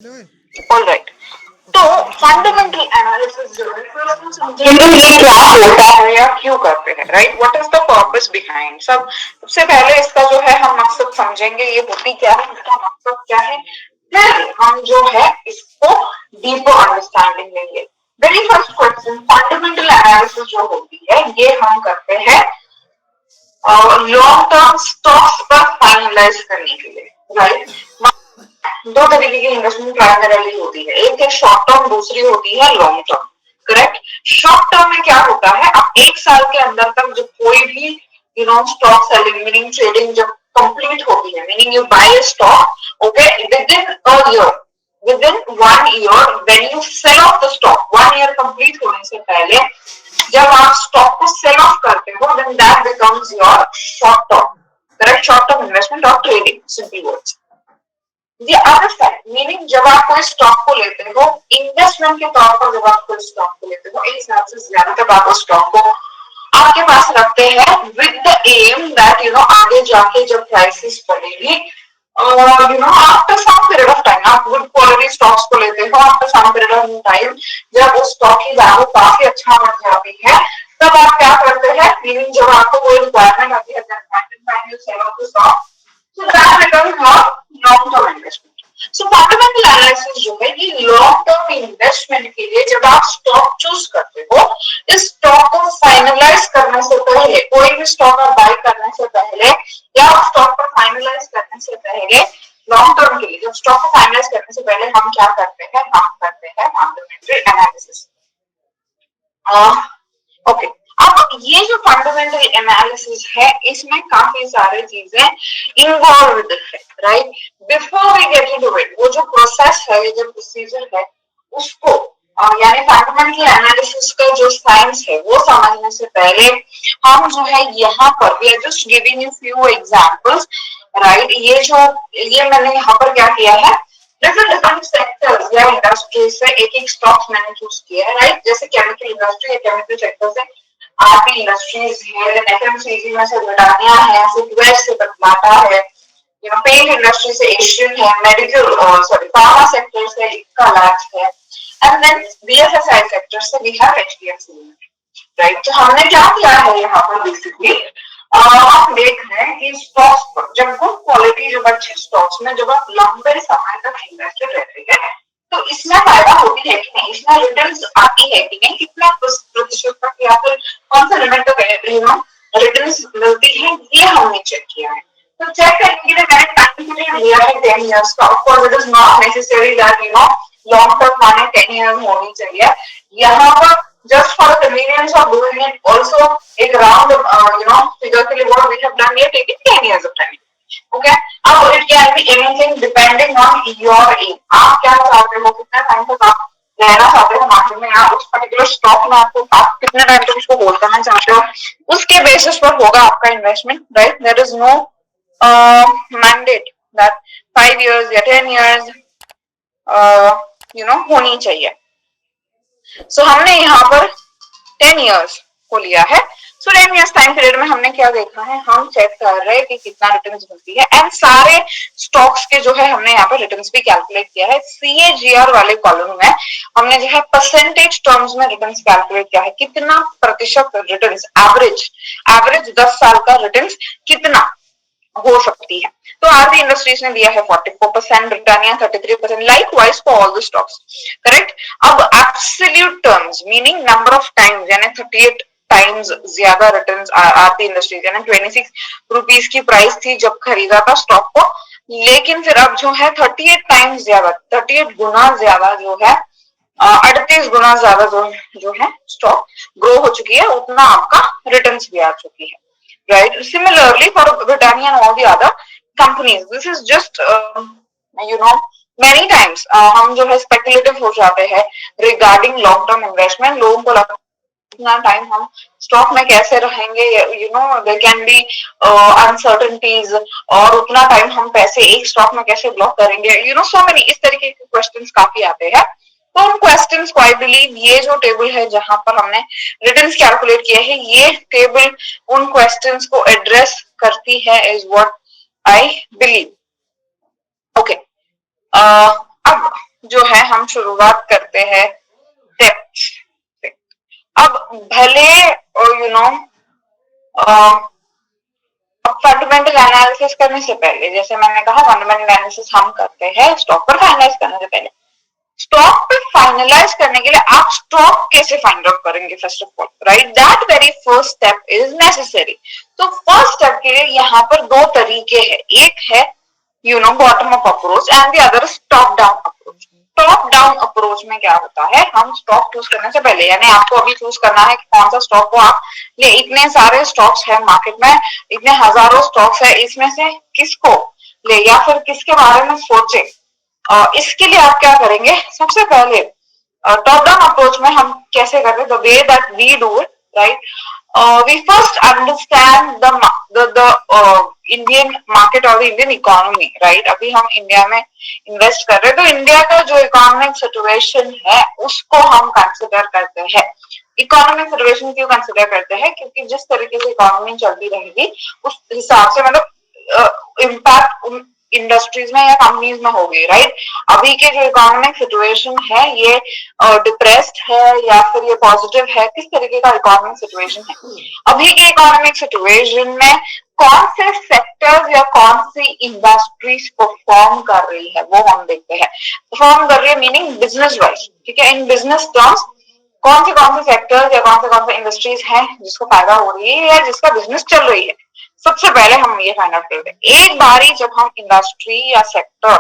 All right. तो fundamental analysis जो है फिर हम समझेंगे ये क्या होता है या क्यों करते हैं, right? What is the purpose behind. सबसे पहले इसका जो है हम मकसद समझेंगे, ये होती क्या है, इसका मकसद क्या है, फिर हम जो है इसको डीपर अंडरस्टैंडिंग लेंगे। Very first question, fundamental analysis जो होती है ये हम करते हैं लॉन्ग टर्म स्टॉक्स पर फाइनलाइज करने के लिए, राइट? दो तरीके की इन्वेस्टमेंट प्राइमरीली होती है, एक है शॉर्ट टर्म, दूसरी होती है long term. Correct? Short term में क्या होता है, आप एक साल के अंदर तक जब कोई भी स्टॉक सेलिंग मीनिंग ट्रेडिंग जब कंप्लीट होती है, meaning you buy a stock, okay, within a year, within 1 year when you sell off the stock, 1 year complete होने से पहले जब आप स्टॉक को सेल ऑफ करते हो, then that becomes your short term. Correct? Short term investment और trading, simple words. ये अदर साइड मीनिंग जब आप कोई स्टॉक को लेते हो इन्वेस्टमेंट के तौर पर, जब आप कोई स्टॉक को लेते हो एक हिसाब से ज्यादातर आप उस स्टॉक को आपके पास रखते हैं विद द एम दैट आगे जाके जब प्राइसेस बढ़ेगी after some period of time आप गुड क्वालिटी स्टॉक्स को लेते हो, after some period of time जब उस स्टॉक की वैल्यू काफी अच्छा बन जाती है, तब आप क्या करते हैं, मीनिंग जब आपको कोई रिक्वायरमेंट आती है so that becomes your long term investment. So fundamental analysis जो है ये लॉन्ग टर्म इन्वेस्टमेंट के लिए जब आप स्टॉक चूज करते हो, इस स्टॉक को फाइनलाइज करने से पहले, कोई भी स्टॉक आप बाय करने से पहले या स्टॉक को फाइनलाइज करने से पहले, लॉन्ग टर्म के लिए जब स्टॉक को फाइनलाइज करने से पहले हम क्या करते हैं, हम करते हैं फंडामेंटल एनालिसिस। ओके, अब ये जो फंडामेंटल एनालिसिस है इसमें काफी सारी चीजें इन्वॉल्व है, right? Before we get into it, वो जो प्रोसेस है, ये जो प्रोसीजर है उसको यानी फंडामेंटल एनालिसिस का जो साइंस है वो समझने से पहले हम जो है यहाँ पर we are just giving you few examples, right? ये मैंने यहाँ पर क्या किया है, डिफरेंट डिफरेंट सेक्टर्स या इंडस्ट्री से एक एक स्टॉक्स मैंने चूज किया है, राइट? जैसे केमिकल इंडस्ट्री या केमिकल सेक्टर से आरपी इंडस्ट्रीज है, देन एफएमसीजी में से ब्रिटानिया है, फुटवेयर से बाटा है, पेंट इंडस्ट्री से एशियन है, मेडिकल सॉरी फार्मा सेक्टर से इक्का लैब्स है, एंड देन बीएफएसआई सेक्टर से we have HDFC limited, right? तो हमने क्या किया है यहाँ पर बेसिकली आप देख रहे हैं कि स्टॉक्स पर जब गुड क्वालिटी जब अच्छे स्टॉक्स में जब आप लंबे समय तक इन्वेस्टेड रहते हैं तो इसमें फायदा होती है कि नहीं, इसमें रिटर्न्स आती है कि नहीं, कितना प्रतिशत तक या फिर कौन सा लिमिट तक रिटर्न्स मिलती है, ये हमने चेक किया है। तो चेक करने के लिए मैंने टाइम पीरियड लिया है 10 इयर्स का। Of course it is not necessary that long term माने 10 इयर्स होनी चाहिए यहाँ पर, just for the convenience of doing it also एक round figure के लिए what we have done, we have taken 10 years of time. Okay, अब it can be anything depending on your aim, आप क्या चाहते हो, कितना टाइम तक आप रहना चाहते हो मार्केट में, आप उस पर्टिकुलर स्टॉक में आपको आप कितने टाइम तक उसको होल्ड करना चाहते हो, उसके बेसिस पर होगा आपका investment, right? There is no mandate that 5 years या 10 years होनी चाहिए। सो हमने यहाँ पर 10 इयर्स को लिया है। सो 10 इयर्स टाइम पीरियड में हमने क्या देखा है, हम चेक कर रहे हैं कि कितना रिटर्न्स मिलती है, एंड सारे स्टॉक्स के जो है हमने यहाँ पर रिटर्न्स भी कैलकुलेट किया है। सीएजीआर वाले कॉलम में हमने जो है परसेंटेज टर्म्स में रिटर्न्स कैलकुलेट किया है, कितना प्रतिशत रिटर्न्स, एवरेज 10 साल का रिटर्न्स कितना हो सकती है। तो आरबी इंडस्ट्रीज ने दिया है 44%, Britannia 33%, likewise for all the stocks, correct? अब absolute terms meaning number of times यानी 38 टाइम्स ज्यादा रिटर्न्स आरबी इंडस्ट्रीज यानी 26 रुपीस की प्राइस थी जब खरीदा था स्टॉक को, लेकिन फिर अब जो है 38 टाइम्स ज्यादा, 38 गुना ज्यादा जो है 38 गुना ज्यादा जो है स्टॉक ग्रो हो चुकी है, उतना आपका रिटर्न्स भी आ चुकी है, right? Similarly, for Britannia and all the other companies, this is just many times हम जो है speculative हो जाते हैं regarding long term investment, लोगों को लगता है इतना टाइम हम स्टॉक में कैसे रहेंगे, there can be uncertainties, और उतना टाइम हम पैसे एक स्टॉक में कैसे ब्लॉक करेंगे, so many इस तरीके के क्वेश्चंस काफी आते हैं। तो उन क्वेश्चंस को आई बिलीव ये जो टेबल है जहां पर हमने रिटर्न्स कैलकुलेट किए हैं, ये टेबल उन क्वेश्चंस को एड्रेस करती है, is what I believe. Okay, अब जो है हम शुरुआत करते हैं डेप्थ से। अब भले यू नो अब फंडामेंटल एनालिसिस करने से पहले, जैसे मैंने कहा फंडामेंटल एनालिसिस हम करते हैं स्टॉक पर फाइनलाइज करने से पहले। स्टॉक पे फाइनलाइज करने के लिए आप स्टॉक कैसे फाइंड आउट करेंगे first of all, right? That very first step is necessary. तो फर्स्ट स्टेप के लिए यहाँ पर दो तरीके हैं, एक है bottom up approach and the other is top down approach. Top down approach में क्या होता है, हम स्टॉक चूज करने से पहले, यानी आपको अभी चूज करना है कि कौन सा स्टॉक को आप ले, इतने सारे स्टॉक्स है मार्केट में, इतने हजारों स्टॉक्स है, इसमें से किसको ले या फिर किसके बारे में सोचे। इसके लिए आप क्या करेंगे, सबसे पहले टॉप डाउन अप्रोच में हम कैसे करते हैं, the way that we do it, right? We first understand the Indian market और Indian economy, right? अभी हम इंडिया में इन्वेस्ट कर रहे हैं, तो इंडिया का जो इकोनॉमिक सिचुएशन है उसको हम कंसिडर करते हैं। इकोनॉमिक सिचुएशन क्यों कंसिडर करते हैं, क्योंकि जिस तरीके से इकोनॉमी चलती रहेगी उस हिसाब से मतलब इम्पैक्ट उन इंडस्ट्रीज में या कंपनीज में होगी, राइट? अभी के जो इकोनॉमिक सिचुएशन है ये डिप्रेस्ड है या फिर ये पॉजिटिव है, किस तरीके का इकोनॉमिक सिचुएशन है। अभी के इकोनॉमिक सिचुएशन में कौन से सेक्टर्स या कौन सी इंडस्ट्रीज परफॉर्म कर रही है वो हम देखते हैं। परफॉर्म कर रही है मीनिंग बिजनेस वाइज, ठीक है? इन बिजनेस टर्म्स कौन से सेक्टर्स या कौन से इंडस्ट्रीज हैं जिसको फायदा हो रही है या जिसका बिजनेस चल रही है। सबसे पहले हम ये फाइंड आउट करते हैं। एक बारी जब हम इंडस्ट्री या सेक्टर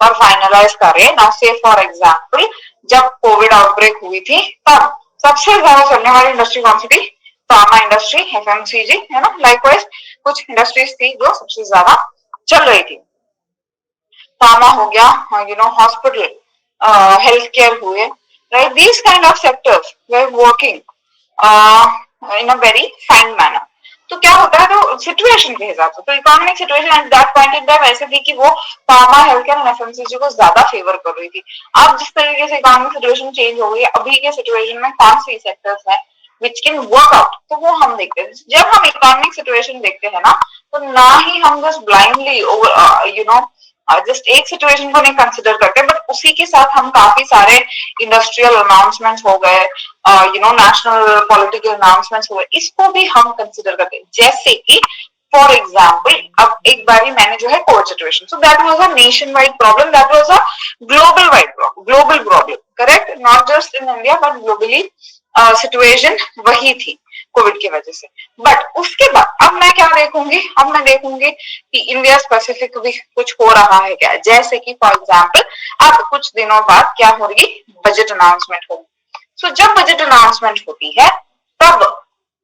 पर फाइनलाइज करें, नाउ से फॉर एग्जांपल जब कोविड आउटब्रेक हुई थी तब सबसे ज्यादा चलने वाली इंडस्ट्री कौन सी थी? फार्मा इंडस्ट्री, एफएमसीजी, है ना? लाइकवाइज कुछ इंडस्ट्रीज थी जो सबसे ज्यादा चल रही थी। फार्मा हो गया, हॉस्पिटल, हेल्थ केयर हुए, right? These kind of sectors way working in a very fine manner. तो क्या होता है, तो सिचुएशन के हिसाब से, तो economic situation at that point in time ऐसे थी कि वो फार्मा, हेल्थ केयर, एफएमसीजी को ज्यादा फेवर कर रही थी। अब जिस तरीके से इकोनॉमिक सिचुएशन चेंज हो गई, अभी के सिचुएशन में कौन सी सेक्टर्स है विच कैन वर्क आउट, तो वो हम देखते हैं। जब हम इकोनॉमिक सिचुएशन देखते हैं ना, तो ना ही हम जस्ट ब्लाइंडली जस्ट एक सिचुएशन को नहीं कंसिडर करते, बट उसी के साथ हम काफी सारे इंडस्ट्रियल अनाउंसमेंट्स हो गए, नेशनल पॉलिटिकल अनाउंसमेंट्स हुए, इसको भी हम कंसिडर करते हैं। जैसे कि फॉर एग्जाम्पल अब एक बारी मैंने जो है Covid situation, so that was a nation wide problem, that was a global problem, correct? Not just in India but globally situation वही थी कोविड की वजह से। बट उसके बाद अब मैं क्या देखूंगी, अब मैं देखूंगी कि इंडिया स्पेसिफिक भी कुछ हो रहा है क्या। जैसे कि फॉर एग्जाम्पल अब कुछ दिनों बाद क्या हो रही, बजट अनाउंसमेंट होगी। सो जब बजट अनाउंसमेंट होती है तब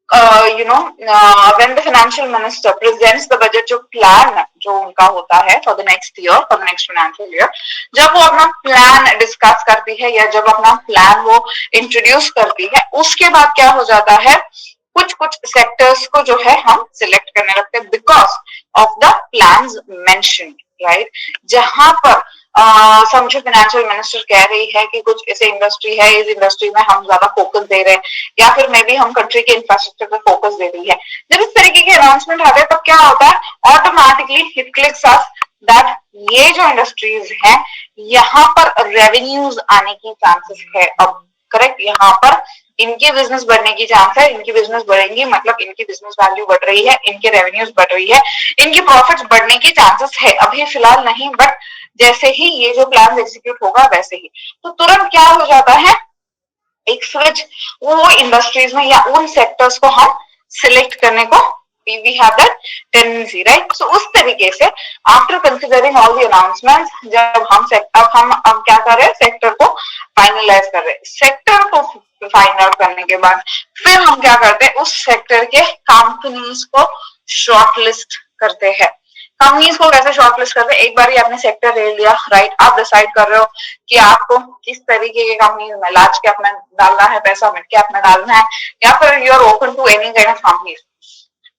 when the financial minister presents the budget, जो प्लान जो उनका होता है for the next year, for the next financial year, जब वो अपना प्लान डिस्कस करती है या जब अपना प्लान वो इंट्रोड्यूस करती है, उसके बाद क्या हो जाता है, कुछ कुछ सेक्टर्स को जो है हम सिलेक्ट करने लगते हैं because of the plans mentioned, right? जहां पर समझो फाइनेंशियल मिनिस्टर कह रही है कि कुछ ऐसे इंडस्ट्री है, इस इंडस्ट्री में हम ज्यादा फोकस दे रहे हैं, या फिर मे बी हम कंट्री के इंफ्रास्ट्रक्चर पे फोकस दे रही है। जब इस तरीके के अनाउंसमेंट आते हैं तब क्या होता है, automatically it clicks us that ये जो इंडस्ट्रीज है यहाँ पर रेवेन्यूज आने की चांसेस है अब, करेक्ट? यहाँ पर इनकी बिजनेस बढ़ने की चांस है, इनकी बिजनेस बढ़ेंगी मतलब इनकी बिजनेस वैल्यू बढ़ रही है, इनके रेवेन्यूज बढ़ रही है, इनकी प्रॉफिट्स बढ़ने की चांसेस है। अभी फिलहाल नहीं, बट जैसे ही ये जो प्लान एग्जीक्यूट होगा वैसे ही तो तुरंत क्या हो जाता है, एक स्विच वो इंडस्ट्रीज में या उन सेक्टर्स को हम सिलेक्ट करने को we have that tendency, right? So उस तरीके से after considering all the announcements, जब हम अब क्या कर रहे हैं, सेक्टर को फाइनलाइज कर रहे हैं। सेक्टर को फाइंड आउट करने के बाद फिर हम क्या करते हैं, उस सेक्टर के कंपनीज को शॉर्टलिस्ट करते हैं। कंपनीज को कैसे शॉर्टलिस्ट करते हैं, एक बार आपने सेक्टर ले लिया, राइट? आप डिसाइड कर रहे हो कि आपको किस तरीके के कंपनीज में लार्ज कैप में डालना है पैसा, मिड कैप में डालना है, या फिर you are open to any kind of companies.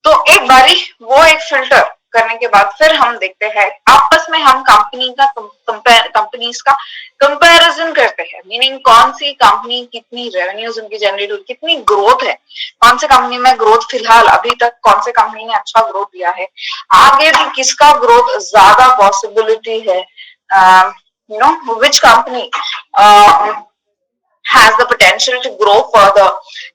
तो एक बारी वो एक फिल्टर करने के बाद फिर हम देखते हैं आपस में, हम कंपनीज का कंपैरिजन करते हैं, मीनिंग कौन सी कंपनी कितनी रेवेन्यूज उनकी जनरेट हुई, कितनी ग्रोथ है, कौन से कंपनी में ग्रोथ फिलहाल अभी तक कौन से कंपनी ने अच्छा ग्रोथ दिया है, आगे भी किसका ग्रोथ ज्यादा पॉसिबिलिटी है, which company has the potential to grow further,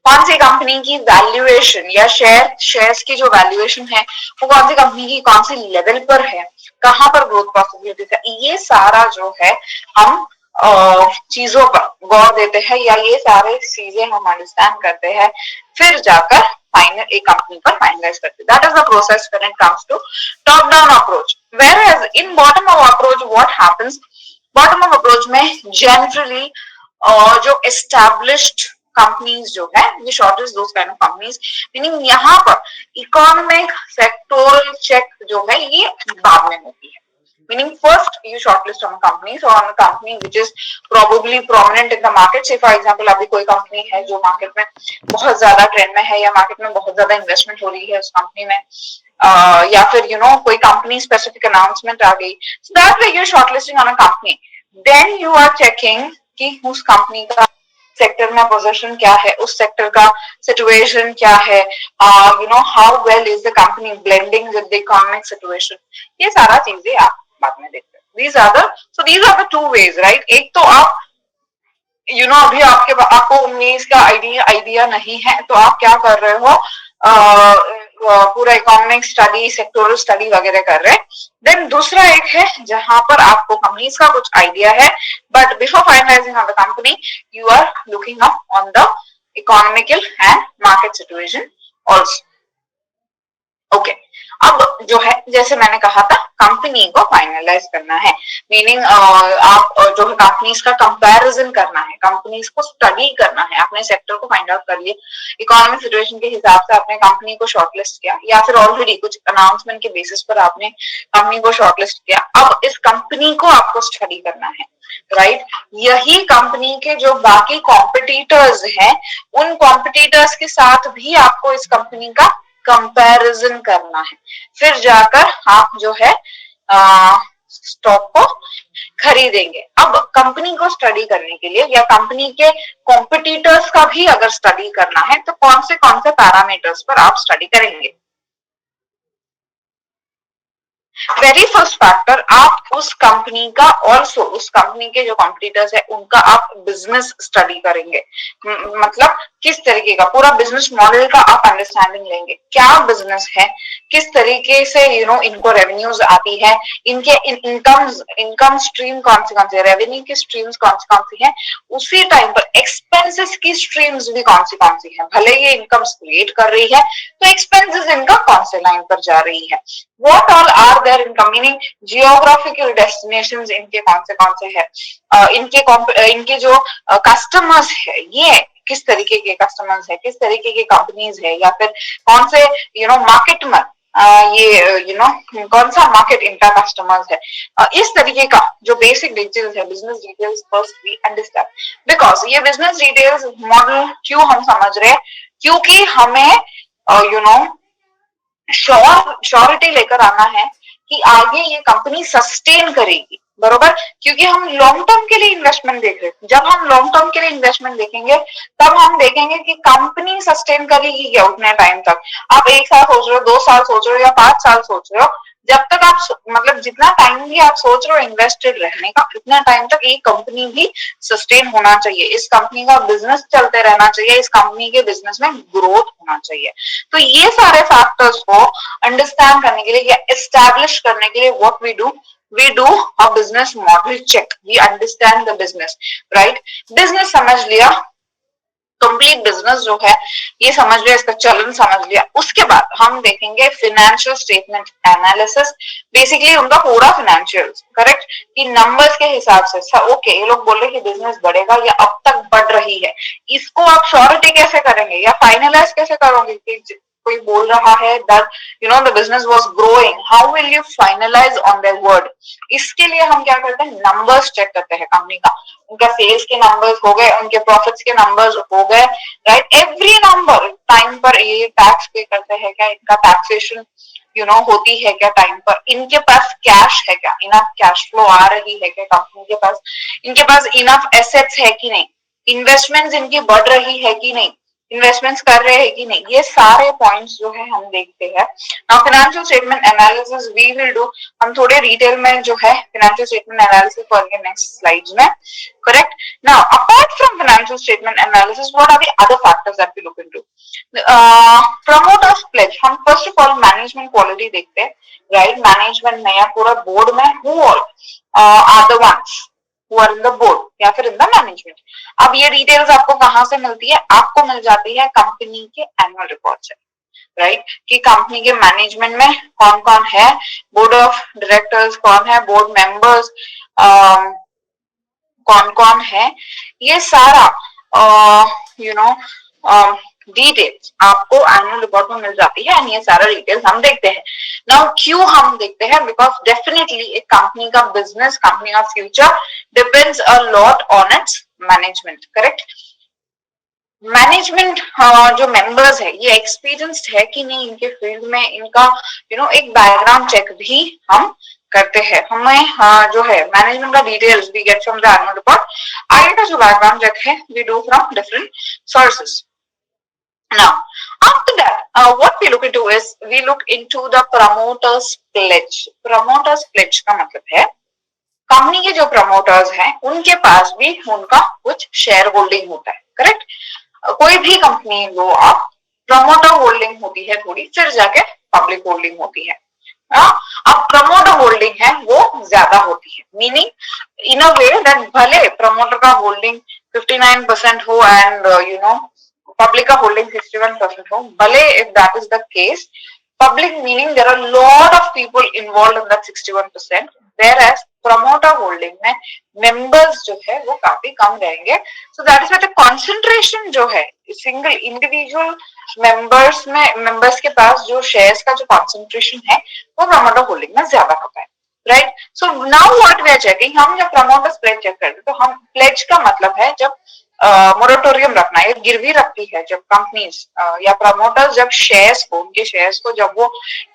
कौन सी कंपनी की वैल्यूएशन या शेयर्स की जो वैल्यूएशन है वो कौन सी कंपनी की कौन सी लेवल पर है, कहां पर ग्रोथ पॉसिबिलिटीज है, ये सारा जो है हम चीजों पर गौर देते हैं या ये सारे चीजें हम अंडरस्टैंड करते हैं, फिर जाकर फाइनल एक कंपनी पर फाइनलाइज करते हैं. That is the process when it comes to top down approach. Whereas in bottom up approach what happens, bottom up approach में जनरली जो एस्टैब्लिश्ड कंपनीज जो है ये shortage those kind of companies, meaning यहाँ पर economic sectoral check जो है ये बाद में होती है. Meaning first you shortlist on a company, so on a company which is probably prominent in the market. Say for example अभी कोई कंपनी है जो मार्केट में बहुत ज्यादा ट्रेंड में है या मार्केट में बहुत ज्यादा इन्वेस्टमेंट हो रही है उस कंपनी में, या फिर कोई कंपनी स्पेसिफिक अनाउंसमेंट आ गई, so that way you're shortlisting on a company. Then you are checking कि उस कंपनी का सेक्टर में पोजीशन क्या है, उस सेक्टर का सिचुएशन क्या है, how well is the company blending with the economic situation, ये सारा चीजें आप बाद में देखते हैं. these are the two ways, right? एक तो आप अभी आपको उन्नीस का आइडिया नहीं है तो आप क्या कर रहे हो, पूरा इकोनॉमिक स्टडी सेक्टोरल स्टडी वगैरह कर रहे हैं. देन दूसरा एक है जहां पर आपको कंपनीज का कुछ आइडिया है, but before finalizing on the company you are looking up on the economical and market situation also. Okay, अब जो है जैसे मैंने कहा था कंपनी को फाइनलाइज करना है, मीनिंग आप जो है कंपनीज का कंपैरिजन करना है, कंपनीज को स्टडी करना है, अपने सेक्टर को फाइंड आउट कर लिए, इकोनॉमिक सिचुएशन के हिसाब से आपने कंपनी को शॉर्टलिस्ट किया या फिर ऑलरेडी कुछ अनाउंसमेंट के बेसिस पर आपने कंपनी को शॉर्टलिस्ट किया. अब इस कंपनी को आपको स्टडी करना है, राइट? यही कंपनी के जो बाकी कॉम्पिटिटर्स हैं उन कॉम्पिटिटर्स के साथ भी आपको इस कंपनी का कंपैरिजन करना है, फिर जाकर आप जो है स्टॉक को खरीदेंगे. अब कंपनी को स्टडी करने के लिए या कंपनी के कॉम्पिटिटर्स का भी अगर स्टडी करना है तो कौन से पैरामीटर्स पर आप स्टडी करेंगे? वेरी फर्स्ट फैक्टर, आप उस कंपनी का ऑल्सो उस कंपनी के जो कॉम्पिटिटर्स है उनका आप बिजनेस स्टडी करेंगे. मतलब किस तरीके का पूरा बिजनेस मॉडल का आप अंडरस्टैंडिंग लेंगे, क्या बिजनेस है, किस तरीके से इनको रेवेन्यूज आती है, इनके इनकम स्ट्रीम कौन सी है, रेवेन्यू की स्ट्रीम्स कौन सी है, उसी टाइम पर एक्सपेंसेस की स्ट्रीम्स भी कौन सी है. भले ये इनकम क्रिएट कर रही है तो एक्सपेंसेस इनका कौन से लाइन पर जा रही है, what all are there income, meaning geographical destinations इनके कौन से है, इनके जो कस्टमर्स है ये किस तरीके के कस्टमर्स है, किस तरीके के कंपनीज है, या फिर कौन से मार्केट में ये कौन सा मार्केट इनका कस्टमर्स है. इस तरीके का जो बेसिक डिटेल्स है, business details first we understand. Because ये बिजनेस डिटेल्स मॉडल क्यों हम समझ रहे हैं, क्योंकि हमें श्योरिटी लेकर आना है कि आगे ये कंपनी सस्टेन करेगी, बरोबर? क्योंकि हम लॉन्ग टर्म के लिए इन्वेस्टमेंट देख रहे हैं. जब हम लॉन्ग टर्म के लिए इन्वेस्टमेंट देखेंगे तब हम देखेंगे कि कंपनी सस्टेन करेगी क्या उतने टाइम तक. आप 1 साल सोच रहे हो, 2 साल सोच रहे हो या 5 साल सोच रहे हो, जब तक आप मतलब जितना टाइम भी आप सोच रहे हो इन्वेस्टेड रहने का उतना टाइम तक ये कंपनी भी सस्टेन होना चाहिए, इस कंपनी का बिजनेस चलते रहना चाहिए, इस कंपनी के बिजनेस में ग्रोथ होना चाहिए. तो ये सारे फैक्टर्स को अंडरस्टैंड करने के लिए या एस्टैब्लिश करने के लिए what we do a business model check, we understand the business, right? Business समझ लिया, कंप्लीट बिजनेस जो है ये समझ लिया, इसका चलन समझ लिया, उसके बाद हम देखेंगे फाइनेंशियल स्टेटमेंट एनालिसिस, बेसिकली उनका पूरा फाइनेंशियल्स, करेक्ट, कि नंबर्स के हिसाब से ओके ये लोग बोल रहे कि बिजनेस बढ़ेगा या अब तक बढ़ रही है, इसको आप श्योरिटी कैसे करेंगे या फाइनलाइज कैसे करोगे कि कोई बोल रहा है that the business was growing, how will you finalize on their word? इसके लिए हम क्या करते हैं, नंबर्स चेक करते हैं कंपनी का, उनका सेल्स के नंबर्स हो गए, उनके प्रॉफिट्स के नंबर्स हो गए, राइट? एवरी नंबर टाइम पर ये टैक्स पे करते हैं क्या, इनका टैक्सेशन होती है क्या टाइम पर, इनके पास कैश है क्या, इनफ कैश फ्लो आ रही है क्या कंपनी के पास, इनके पास इनफ एसेट्स है कि नहीं, इन्वेस्टमेंट्स इनकी बढ़ रही है कि नहीं, इन्वेस्टमेंट्स कर रहे हैं कि नहीं, ये सारे पॉइंट्स जो है हम देखते हैं। Now financial statement analysis we will do, हम थोड़े डिटेल में जो है फाइनेंशियल स्टेटमेंट एनालिसिस करेंगे नेक्स्ट स्लाइड्स में, correct. Now apart from financial statement analysis what are the other factors that we look into? Promoters pledge, हम first of all management quality देखते हैं, राइट। मैनेजमेंट में या पूरा बोर्ड में who all are the ones who are in the board या फिर in the management। अब ये डिटेल्स आपको कहां से मिलती है? आपको मिल जाती है कंपनी के एनुअल रिपोर्ट से, राइट। कि कंपनी के मैनेजमेंट में कौन कौन है, बोर्ड ऑफ डायरेक्टर्स कौन है, बोर्ड मेंबर्स कौन कौन है, ये सारा यू नो डिटेल्स आपको एनुअल रिपोर्ट में मिल जाती है। एंड ये सारा डिटेल्स हम देखते हैं। नाउ क्यों हम देखते हैं? बिकॉज डेफिनेटली एक कंपनी का बिजनेस, कंपनी का future depends a lot on it's management, correct. Management जो मेंबर्स है ये एक्सपीरियंस्ड है कि नहीं इनके फील्ड में, इनका एक बैकग्राउंड चेक भी हम करते हैं। हमें जो है मैनेजमेंट का details we get from the annual report. आगे का जो बैकग्राउंड चेक है we do from different sources. Now, after that, what we look into is we look into the promoters pledge. Promoters pledge का मतलब है company के जो promoters हैं उनके पास भी उनका कुछ शेयर होल्डिंग होता है, करेक्ट। कोई भी कंपनी लो आप, प्रमोटर होल्डिंग होती है थोड़ी, फिर जाके पब्लिक होल्डिंग होती है। अब प्रमोटर होल्डिंग है वो ज्यादा होती है, meaning in a way that भले प्रमोटर का होल्डिंग 59% हो एंड पब्लिक का होल्डिंग 61% हो, भले if that is the case, public meaning there are a lot of people involved in that 61%, whereas promoter holding में members जो है वो काफी कम रहेंगे। so that is why the concentration जो है single individual members के पास जो shares का जो concentration है वो promoter holding में ज्यादा होता है, right। so now what we are checking, हम जब promoters pledge चेक करते हैं तो हम pledge का मतलब है जब मोरेटोरियम रखना है, गिरवी रखती है जब कंपनीज या प्रमोटर्स जब शेयर्स को, उनके शेयर्स को जब वो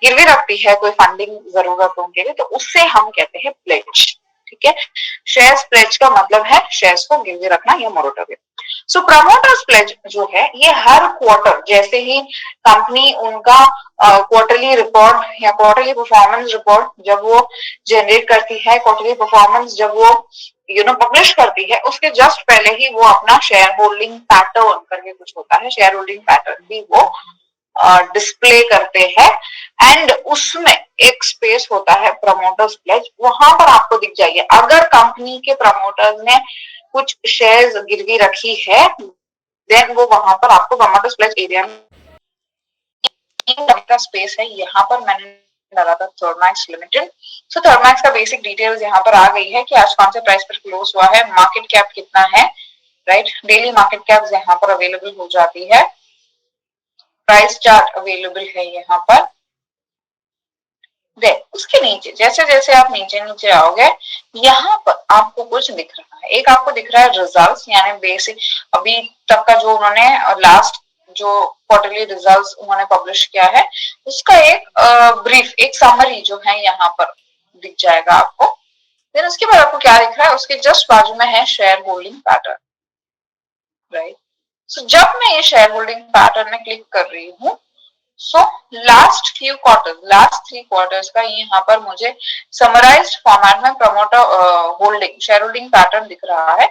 गिरवी रखती है कोई फंडिंग जरूरतों के लिए, तो उससे हम कहते हैं प्लेज, ठीक है। शेयर्स प्लेज का मतलब है शेयर्स को गिरवी रखना या मोरेटोरियम। सो प्रमोटर्स प्लेज जो है ये हर क्वार्टर, जैसे ही कंपनी उनका क्वार्टरली रिपोर्ट या क्वार्टरली परफॉर्मेंस रिपोर्ट जब वो जनरेट करती है, क्वार्टरली परफॉर्मेंस जब वो पब्लिश करती है, उसके जस्ट पहले ही वो अपना शेयर होल्डिंग पैटर्न करके कुछ होता है, शेयर होल्डिंग पैटर्न भी वो डिस्प्ले करते हैं। एंड उसमें एक स्पेस होता है प्रमोटर्स प्लेज, वहां पर आपको दिख जाएगी अगर कंपनी के प्रमोटर्स ने कुछ शेयर्स गिरवी रखी है, देन वो वहां पर आपको प्रमोटर्स प्लेज एरिया में का स्पेस है। यहाँ पर मैंने डाला था थर्मैक्स लिमिटेड। सो थर्मैक्स का बेसिक डिटेल्स यहाँ पर आ गई है कि आज कौन से प्राइस पर क्लोज हुआ है, मार्केट कैप कितना है, राइट। डेली मार्केट कैप यहाँ पर अवेलेबल हो जाती है, प्राइस चार्ट अवेलेबल है यहाँ पर। उसके नीचे जैसे जैसे आप नीचे नीचे आओगे यहाँ पर आपको कुछ दिख रहा है, एक आपको दिख रहा है रिजल्ट्स, यानी बेसिक अभी तक का जो उन्होंने लास्ट जो क्वार्टरली रिजल्ट्स उन्होंने पब्लिश किया है उसका एक ब्रीफ, एक समरी जो है यहाँ पर दिख जाएगा आपको। फिर उसके बाद आपको क्या दिख रहा है, उसके जस्ट बाजू में है शेयर होल्डिंग पैटर्न, राइट। सो जब मैं ये शेयर होल्डिंग पैटर्न में क्लिक कर रही हूँ, so last few quarters, last 3 quarters का यहाँ पर मुझे समराइज्ड फॉर्मेट में promoter holding, share holding pattern दिख रहा है,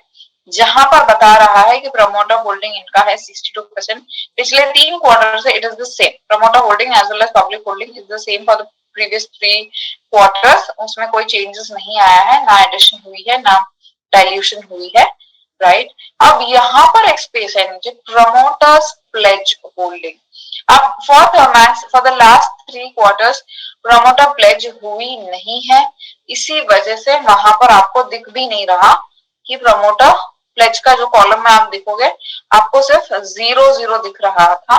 जहां पर बता रहा है कि प्रमोटर होल्डिंग इनका है 62%। पिछले 3 क्वार्टर से it is the same, promoter holding as well as public holding is the same for the previous 3 quarters. उसमें कोई चेंजेस नहीं आया है, ना एडिशन हुई है ना डाइल्यूशन हुई है, राइट। अब यहाँ पर एक स्पेस है नीचे, प्रमोटर्स प्लेज होल्डिंग। अब for Thermax for the last 3 quarters promoter pledge हुई नहीं है, इसी वजह से वहां पर आपको दिख भी नहीं रहा कि प्रमोटर प्लेज का जो कॉलम में आप देखोगे आपको सिर्फ 0 दिख रहा था,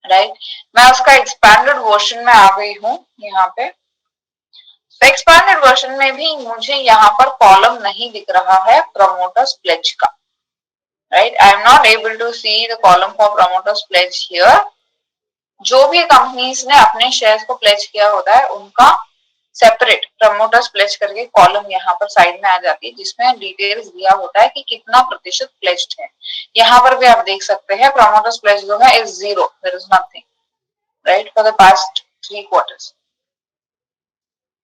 राइट। मैं उसका एक्सपैंडेड वर्जन में आ गई हूँ यहाँ पे। एक्सपैंडेड वर्जन में भी मुझे यहाँ पर कॉलम नहीं दिख रहा है प्रमोटर्स प्लेज का, right. I am not able to see the column for promoters pledge here. जो भी कंपनीज ने अपने शेयर्स को प्लेज किया होता है उनका सेपरेट प्रमोटर्स प्लेज करके कॉलम यहाँ पर साइड में आ जाती है जिसमें डिटेल्स दिया होता है कि कितना प्रतिशत प्लेज्ड है। यहाँ पर भी आप देख सकते हैं प्रमोटर्स प्लेज जो है is 0, there is nothing, right, for the past 3 quarters.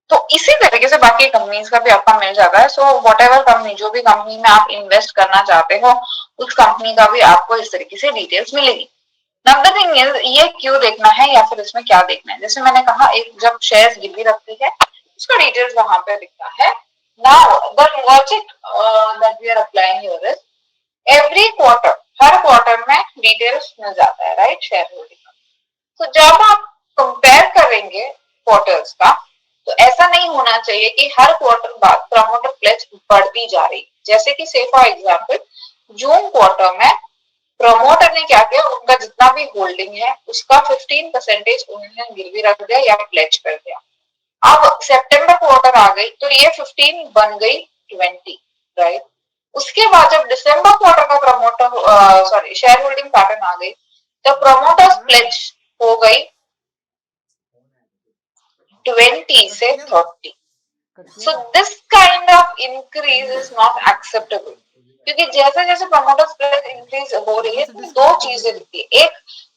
तो इसी तरीके से बाकी कंपनीज का भी आपका मिल जाता है। सो वॉट एवर कंपनी, जो भी कंपनी में आप इन्वेस्ट करना चाहते हो उस कंपनी का भी आपको इस तरीके से डिटेल्स मिलेगी। नाउ द थिंग इज, ये क्यों देखना है या फिर इसमें क्या देखना है। जैसे मैंने कहा, एक जब शेयर्स गिरवी रखती है उसका डिटेल्स वहां पे दिखता है। Now the logic that we are applying here is every quarter, हर क्वार्टर में डिटेल्स मिल जाता है, राइट, शेयर होल्डिंग का। तो जब आप कंपेयर करेंगे क्वार्टर्स का, तो ऐसा नहीं होना चाहिए कि हर क्वार्टर बाद प्रमोटर प्लेज बढ़ती जा रही। जैसे कि से फॉर एग्जांपल जून क्वार्टर में प्रमोटर ने क्या किया, उनका जितना भी होल्डिंग है उसका 15% उन्होंने गिरवी रख दिया या प्लेज कर दिया। अब सितंबर क्वार्टर आ गई तो ये 15 बन गई 20, राइट। उसके बाद जब दिसंबर क्वार्टर का प्रमोटर शेयर होल्डिंग पैटर्न आ गई तो प्रमोटर्स प्लेज हो गई 20 से 30। So this kind of increase is not acceptable, क्योंकि जैसे जैसे प्रमोटर्स प्लेज इंक्रीज हो रही है तो दो चीजें दिखती है। एक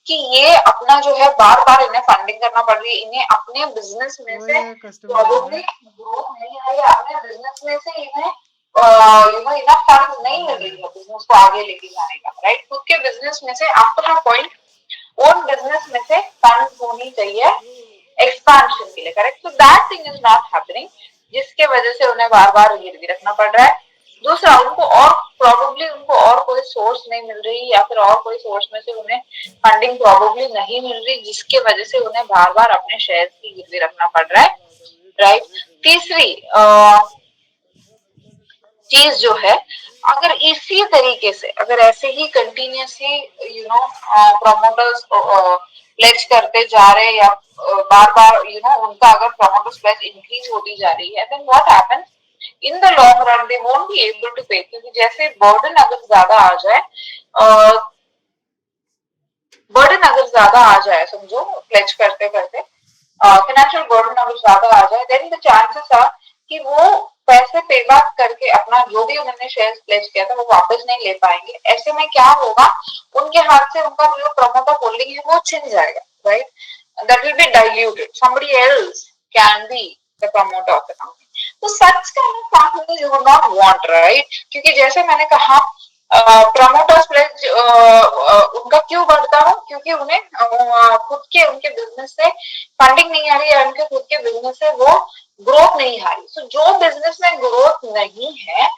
कि ये अपना जो है बार बार इन्हें फंडिंग करना पड़ रही है, इन्हें अपने बिजनेस में से प्रॉब्लली ग्रोथ नहीं आ रही है, अपने बिजनेस में से इन्हें इनफ फंड नहीं मिल रही है बिजनेस को आगे लेके जाने का, राइट। खुद के बिजनेस में से after a point own business में से फंड होनी चाहिए एक्सपांशन के लिए, correct. So that thing is not happening, जिसके वजह से उन्हें बार बार गिरवी रखना पड़ रहा है। दूसरा, उनको और प्रोबेबली उनको और कोई सोर्स नहीं मिल रही या फिर और कोई सोर्स में से उन्हें फंडिंग प्रोबेबली नहीं मिल रही, जिसके वजह से उन्हें बार बार अपने शेयर की गिरवी रखना पड़ रहा है, राइट। तीसरी चीज जो है, अगर इसी तरीके से अगर ऐसे ही कंटिन्यूसली प्रमोटर्स प्लेज करते जा रहे या बार बार उनका अगर प्रमोटर्स प्लेज इंक्रीज होती जा रही है, then what happens in the long run, they won't be able to pay. क्योंकि जैसे बर्डन अगर ज्यादा आ जाए, समझो प्लेज करते करते फाइनेंशियल बर्डन अगर ज्यादा आ जाए, देन द चांसेस आर कि वो पैसे पे बैक करके अपना जो भी उन्होंने शेयर प्लेज किया था वो वापस नहीं ले पाएंगे। ऐसे में क्या होगा, उनके हाथ से उनका जो प्रमोटर होल्डिंग है वो छिन जाएगा, right. That will be diluted, somebody else can be the promoter of the company. तो such kind of company you would not want, right. क्योंकि जैसे मैंने कहा प्रमोटर्स प्लेज उनका क्यों बढ़ता है, क्योंकि उन्हें खुद के उनके बिजनेस से फंडिंग नहीं आ रही है, उनके खुद के बिजनेस से वो ग्रोथ नहीं आ रही। सो जो बिजनेस में ग्रोथ नहीं है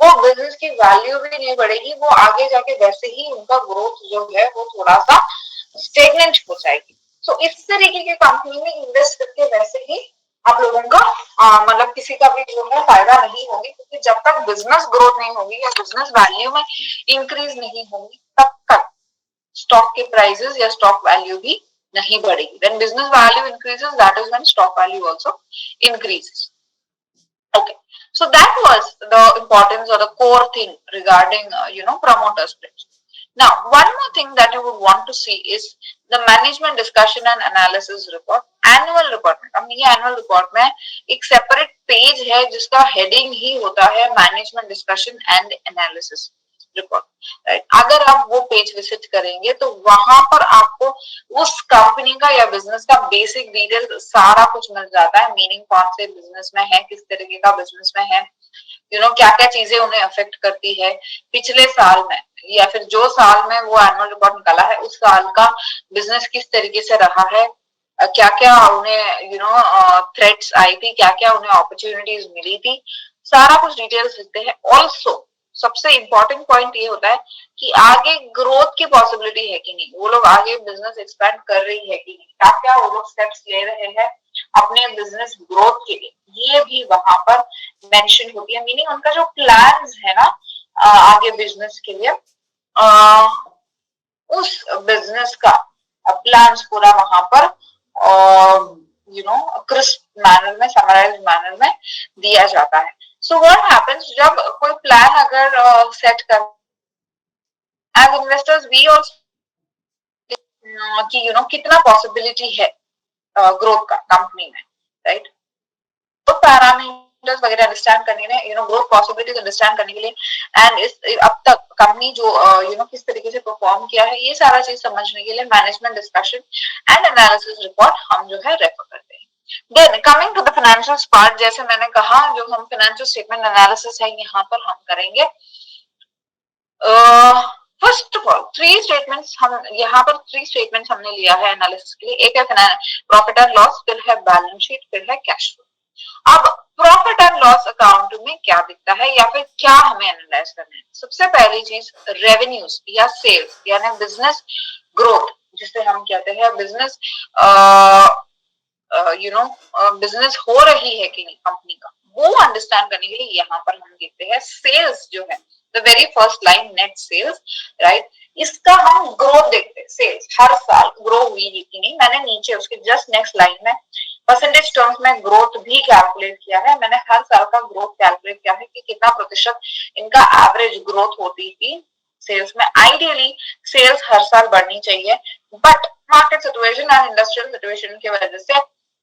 वो बिजनेस की वैल्यू भी नहीं बढ़ेगी, वो आगे जाके वैसे ही उनका ग्रोथ जो है वो थोड़ा सा स्टेगनेंट हो जाएगी। सो इस तरीके की कंपनी में इन्वेस्ट करके वैसे ही आप लोगों का मतलब किसी का भी जो है फायदा नहीं होगी, क्योंकि जब तक बिजनेस ग्रोथ नहीं होगी या बिजनेस वैल्यू में इंक्रीज नहीं होगी तब तक स्टॉक के प्राइसेस या स्टॉक वैल्यू भी नहीं बढ़ेगी। When business value increases, that is when stock value also increases. Okay, so that was the importance or the core thing regarding promoter splits. Now, one more thing that you would want to see is the management discussion and analysis report, annual report में। अब ये annual report में एक separate page है जिसका heading ही होता है management discussion and analysis report, right. अगर आप वो पेज विजिट करेंगे तो वहां पर आपको उस कंपनी का या बिजनेस का बेसिक डिटेल सारा कुछ मिल जाता है। मीनिंग कौन से बिजनेस में है, किस तरीके का बिजनेस में है, क्या क्या चीजें उन्हें अफेक्ट करती है पिछले साल में, या फिर जो साल में वो एनुअल रिपोर्ट निकाला है उस साल का बिजनेस किस तरीके से रहा है, क्या क्या उन्हें थ्रेट्स आई थी, क्या क्या उन्हें अपॉर्चुनिटीज मिली थी, सारा कुछ डिटेल्स लिखते हैं। ऑल्सो सबसे इंपॉर्टेंट पॉइंट ये होता है कि आगे ग्रोथ की पॉसिबिलिटी है कि नहीं, वो लोग आगे बिजनेस एक्सपैंड कर रही है कि नहीं, क्या क्या वो लोग स्टेप्स ले रहे हैं अपने बिजनेस ग्रोथ के लिए, ये भी वहां पर मेंशन होती है। मीनिंग उनका जो प्लान्स है ना आगे बिजनेस के लिए, उस बिजनेस का प्लान्स पूरा वहां पर क्रिस्प मैनर में, समराइज्ड मैनर में दिया जाता है। सो व्हाट हैपेंस, जब कोई प्लान अगर सेट कर एज इन्वेस्टर्स वी आल्सो कि कितना पॉसिबिलिटी है ग्रोथ का कंपनी में, राइट। तो पैरामीटर्स वगैरह अंडरस्टैंड करने के लिए, ग्रोथ पॉसिबिलिटीज अंडरस्टैंड करने के लिए, एंड इस अब तक कंपनी जो किस तरीके से परफॉर्म किया है, ये सारा चीज समझने के लिए management discussion and analysis report हम जो है रेफर करते हैं। Then coming to the financial part, जैसे मैंने कहा जो हम फाइनेंशियल स्टेटमेंट एनालिसिस है यहाँ पर हम करेंगे। फर्स्ट ऑफ ऑल हम यहाँ पर 3 स्टेटमेंट्स हमने लिया है एनालिसिस के लिए। एक है प्रॉफिट एंड लॉस, फिर है बैलेंस शीट, फिर है कैश फ्लो। अब प्रॉफिट एंड लॉस अकाउंट में क्या दिखता है या फिर क्या हमें एनालाइज करना है? सबसे पहली चीज रेवेन्यूज या सेल्स यानी बिजनेस ग्रोथ, जिसे हम कहते हैं बिजनेस बिजनेस हो रही है कि नहीं कंपनी का, वो अंडरस्टैंड करने के लिए यहाँ पर हम देखते हैं सेल्स जो है, the very first line net sales, right. इसका हम ग्रोथ देखते हैं, सेल्स हर साल ग्रो हुई है कि नहीं। मैंने नीचे उसके जस्ट नेक्स्ट लाइन में परसेंटेज टर्म्स में ग्रोथ भी कैलकुलेट किया है। मैंने हर साल का ग्रोथ कैलकुलेट किया है कि कितना प्रतिशत इनका एवरेज ग्रोथ होती थी सेल्स में। आइडियली सेल्स हर साल बढ़नी चाहिए, बट मार्केट सिचुएशन और इंडस्ट्रियल सिचुएशन की वजह से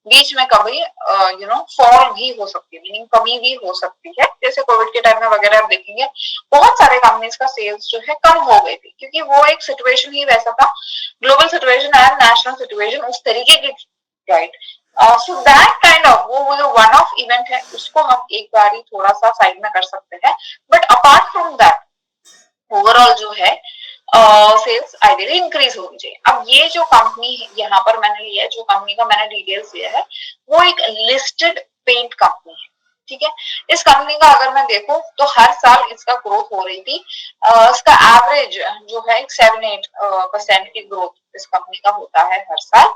बीच में कभी फॉल भी हो सकती है, मीनिंग कमी भी हो सकती है। जैसे कोविड के टाइम में वगैरह आप देखेंगे बहुत सारे कंपनीज का सेल्स जो है कम हो गई थी, क्योंकि वो एक सिचुएशन ही वैसा था, global situation and national situation उस तरीके की, right. So that kind of वो जो वन ऑफ इवेंट है उसको हम एक बार ही थोड़ा सा साइड में कर सकते हैं, but apart from that overall जो है सेल्स आइडियली इंक्रीज होनी चाहिए। अब ये जो कंपनी यहाँ पर मैंने लिया है, जो कंपनी का मैंने डिटेल्स लिया है, वो एक लिस्टेड पेंट कंपनी है, ठीक है। इस कंपनी का अगर मैं देखूं तो हर साल इसका ग्रोथ हो रही थी। इसका एवरेज जो है 7-8% की ग्रोथ इस कंपनी का होता है हर साल।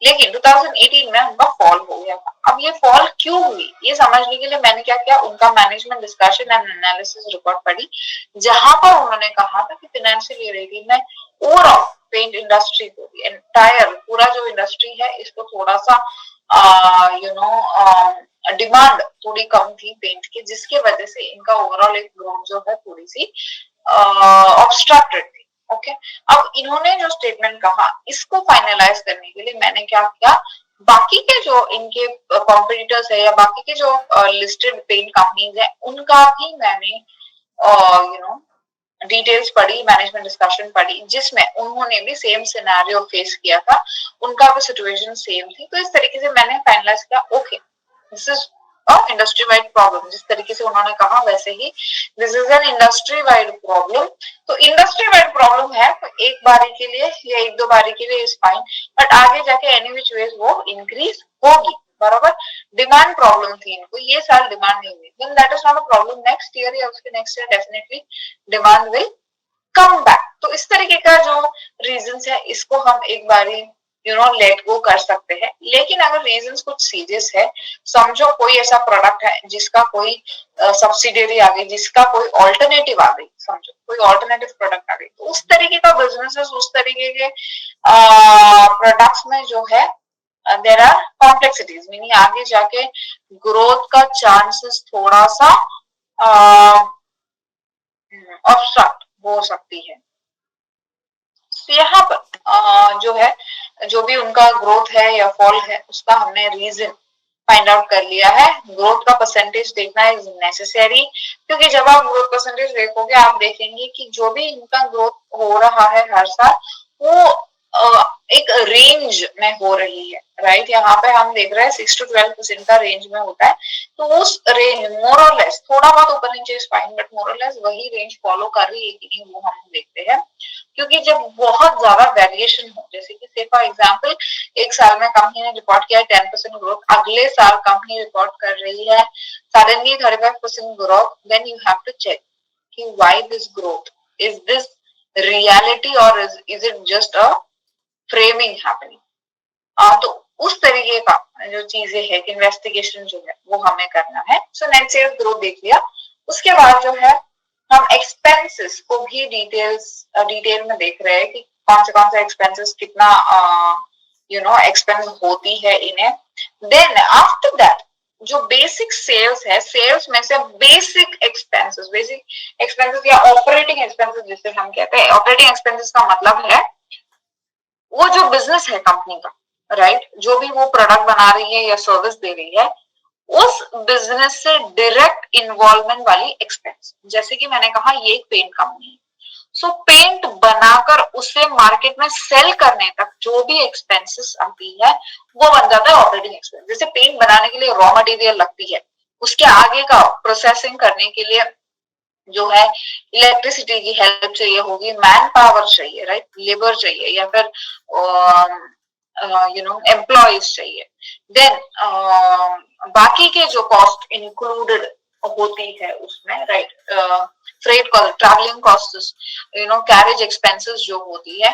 लेकिन 2018 में उनका फॉल हो गया था। अब ये फॉल क्यों हुई ये समझने के लिए मैंने क्या किया, उनका management discussion and analysis report पढ़ी, जहां पर उन्होंने कहा था कि फाइनेंशियल ईयर 18 में ओवरऑल पेंट इंडस्ट्री को, एंटायर पूरा जो इंडस्ट्री है इसको थोड़ा सा डिमांड थोड़ी कम थी पेंट की, जिसके वजह से इनका ओवरऑल एक ग्रोथ जो है थोड़ी सी ऑब्स्ट्रक्टेड थी। ओके, अब इन्होंने जो स्टेटमेंट कहा इसको फाइनलाइज करने के लिए मैंने क्या किया, बाकी के जो इनके कॉम्पिटिटर्स है या बाकी के जो लिस्टेड पेंट कंपनीज है उनका भी मैंने डिटेल्स पढ़ी, मैनेजमेंट डिस्कशन पढ़ी, जिसमें उन्होंने भी सेम सिनेरियो फेस किया था, उनका भी सिचुएशन सेम थी। तो इस तरीके से मैंने फाइनलाइज किया, okay this is industry wide problem. जिस तरीके से उन्होंने कहा वैसे ही this is an industry wide problem. तो इंडस्ट्री वाइड प्रॉब्लम है तो एक बारी के लिए या एक दो बारी के लिए इज फाइन, बट आगे जाके एनी विच वेज वो इंक्रीज होगी, बराबर। डिमांड प्रॉब्लम थी इनको, ये साल डिमांड नहीं हुई, then that is not a problem. Next year या उसके next year definitely demand will come back. तो इस तरीके का जो रीजंस है इसको हम एक बारी लेट गो कर सकते हैं। लेकिन अगर रीजंस कुछ सीरियस है, समझो कोई ऐसा प्रोडक्ट है जिसका कोई सब्सिडियरी आ गई, जिसका कोई ऑल्टरनेटिव आ गई, समझो कोई ऑल्टरनेटिव प्रोडक्ट आ गई, तो उस तरीके का बिजनेस, उस तरीके के प्रोडक्ट्स में जो है देयर आर कॉम्प्लेक्सिटीज, मीनिंग आगे जाके ग्रोथ का चांसेस थोड़ा सा ऑब्स्ट्रक्ट हो सकती है। तो यहाँ पर जो है, जो भी उनका ग्रोथ है या फॉल है उसका हमने रीजन फाइंड आउट कर लिया है। ग्रोथ का परसेंटेज देखना इज नेसेसरी, क्योंकि जब आप ग्रोथ परसेंटेज देखोगे आप देखेंगे कि जो भी इनका ग्रोथ हो रहा है हर साल वो एक रेंज में हो रही है, राइट। यहाँ पे हम देख रहे हैं 6-12% का रेंज में होता है। तो उस रेंज मोर और लेस, थोड़ा बहुत ऊपर नीचे इज फाइन, बट मोर और लेस वही रेंज फॉलो कर रही है कि नहीं वो हम देखते हैं। क्योंकि जब बहुत ज्यादा वेरिएशन हो, जैसे कि से फॉर एग्जांपल एक साल में कंपनी ने रिपोर्ट किया है 10% ग्रोथ, अगले साल कंपनी रिपोर्ट कर रही है suddenly 35% growth, then you have to check कि why this growth, is this reality और is it just a framing happening. तो उस तरीके का जो चीजें है कि इन्वेस्टिगेशन जो है वो हमें करना है। सो नेट सेल्स ग्रोथ देख लिया, उसके बाद जो है हम एक्सपेंसेस को भी डिटेल में देख रहे हैं कि कौन से एक्सपेंसेस कितना एक्सपेंस होती है इन्हें। देन आफ्टर दैट जो बेसिक सेल्स है, सेल्स में से बेसिक एक्सपेंसेस या ऑपरेटिंग एक्सपेंसेस जिसे हम कहते हैं, ऑपरेटिंग एक्सपेंसेस का मतलब है वो जो बिजनेस है कंपनी का, राइट, जो भी वो प्रोडक्ट बना रही है या सर्विस दे रही है, उस बिजनेस से डायरेक्ट इन्वॉल्वमेंट वाली एक्सपेंस। जैसे कि मैंने कहा ये एक पेंट कंपनी है, सो पेंट बनाकर उसे मार्केट में सेल करने तक जो भी एक्सपेंसेस आती है वो बन जाता है ऑपरेटिंग एक्सपेंस। जैसे पेंट बनाने के लिए रॉ मटेरियल लगती है, उसके आगे का प्रोसेसिंग करने के लिए जो है इलेक्ट्रिसिटी की हेल्प चाहिए होगी, मैन पावर चाहिए, राइट, लेबर चाहिए, या फिर एम्प्लॉयज चाहिए। देन बाकी के जो कॉस्ट इंक्लूडेड होती है उसमें, right, freight cost, travelling cost, carriage expenses जो होती है,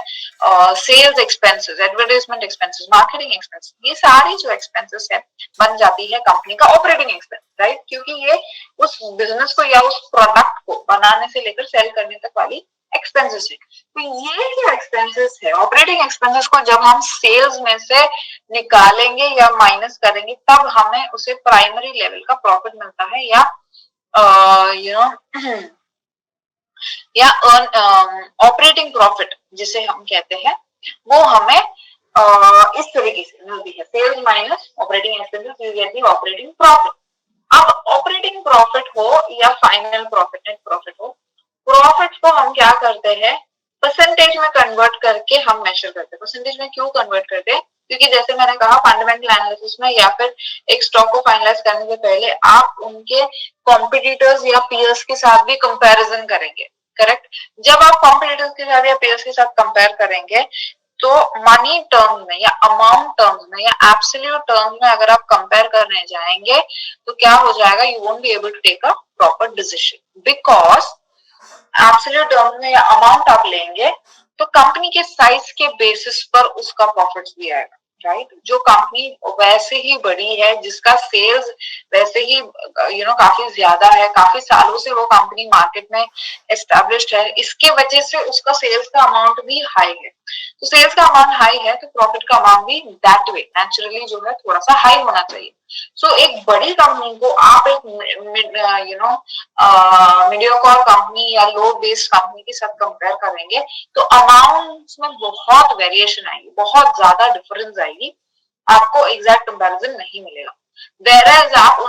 sales expenses, advertisement expenses, marketing expenses, ये सारी जो एक्सपेंसेस है बन जाती है कंपनी का ऑपरेटिंग एक्सपेंस, राइट, क्योंकि ये उस बिजनेस को या उस प्रोडक्ट को बनाने से लेकर सेल करने तक वाली एक्सपेंसेस है। तो ये जो एक्सपेंसेस है, ऑपरेटिंग एक्सपेंसेस को जब हम सेल्स में से निकालेंगे या माइनस करेंगे तब हमें उसे प्राइमरी लेवल का प्रॉफिट मिलता है, या या ऑपरेटिंग प्रॉफिट जिसे हम कहते हैं, वो हमें इस तरीके से मिलती है, sales minus operating expenses, you get the operating profit. अब ऑपरेटिंग प्रॉफिट हो या फाइनल प्रॉफिट, नेट प्रॉफिट हो, प्रॉफिट को हम क्या करते हैं, परसेंटेज में कन्वर्ट करके हम मेजर करते हैं। परसेंटेज में क्यों कन्वर्ट करते हैं, क्योंकि जैसे मैंने कहा फंडामेंटल एनालिसिस में या फिर एक स्टॉक को फाइनलाइज करने से पहले आप उनके कॉम्पिटिटर्स या पीयर्स के साथ भी कंपैरिजन करेंगे, करेक्ट। जब आप कॉम्पिटिटर्स के साथ या पीयर्स के साथ कंपेयर करेंगे तो मनी टर्म्स में या अमाउंट टर्म्स में या एब्सोल्यूट टर्म्स में अगर आप कंपेयर करने जाएंगे तो क्या हो जाएगा, you won't be able to take a proper decision, because absolute terms में या अमाउंट आप लेंगे तो कंपनी के साइज के बेसिस पर उसका प्रॉफिट्स भी आएगा, राइट। जो कंपनी वैसे ही बड़ी है, जिसका सेल्स वैसे ही काफी ज्यादा है, काफी सालों से वो कंपनी मार्केट में एस्टेब्लिश्ड है, इसके वजह से उसका सेल्स का अमाउंट भी हाई है। तो सेल्स का अमाउंट हाई है तो प्रॉफिट का अमाउंट भी दैट वे नेचुरली जो है थोड़ा सा हाई होना चाहिए। सो एक बड़ी कंपनी को आप एक मीडियोकॉर कंपनी या लो बेस्ड कंपनी के साथ कंपेयर करेंगे तो अमाउंट में बहुत वेरिएशन आएगी, बहुत ज्यादा डिफरेंस आएगी, आपको एग्जैक्ट कंपैरिजन नहीं मिलेगा। वेयर एज आप